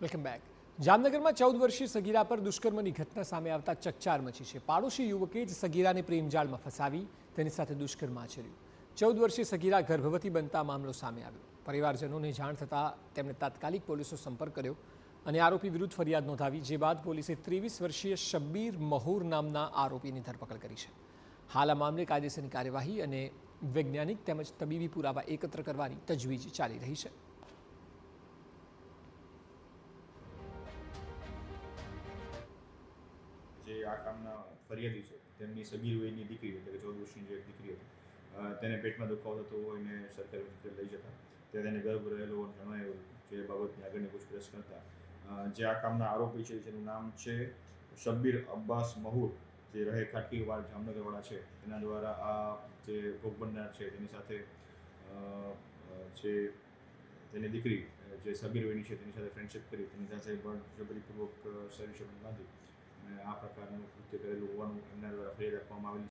Welcome back. જામનગરમાં 14 વર્ષીય સગીરા પર દુષ્કર્મની ઘટના સામે આવતા ચકચાર મચી છે. પાડોશી યુવકે જ સગીરાને પ્રેમજાળમાં ફસાવી તેની સાથે દુષ્કર્મ આચર્યું. 14 વર્ષીય સગીરા ગર્ભવતી બનતા મામલો સામે આવ્યો. પરિવારજનોને જાણ થતાં તેમણે તાત્કાલિક પોલીસનો સંપર્ક કર્યો અને આરોપી વિરુદ્ધ ફરિયાદ નોંધાવી. જે બાદ પોલીસે 23 વર્ષીય શબ્બીર મહૂર નામના આરોપીની ધરપકડ કરી છે. હાલ આ મામલે કાયદેસરની કાર્યવાહી અને વૈજ્ઞાનિક તેમજ તબીબી પુરાવા એકત્ર કરવાની તજવીજ ચાલી રહી છે. જે આ કામના ફરિયાદી છે તેમની સગીર વયની દીકરી એટલે કે 14 વર્ષની જે એક દીકરી હતી તેને પેટમાં દુખાવો થતો હોય ને સરકારી હોસ્પિટલ લઈ જતા ત્યારે તેને ગર્ભ રહેલો જણાયું. જે બાબતની આગળની પૂછપરછ કરતા જે આ કામના આરોપી છે જેનું નામ છે શબ્બીર અબ્બાસ મહૂર, જે રહે ખાટકીવાડ જામનગરવાળા છે, તેના દ્વારા આ જે ભોગ બનનાર છે તેની સાથે જે તેની દીકરી જે સગીર વયની છે તેની સાથે ફ્રેન્ડશિપ કરી તેની સાથે બળજબરીપૂર્વક શરીર સંબંધ બાંધી અને આ પ્રકારનું કૃત્ય કરેલું હોવાનું એમના દ્વારા ફરિયાદ આપવામાં આવેલી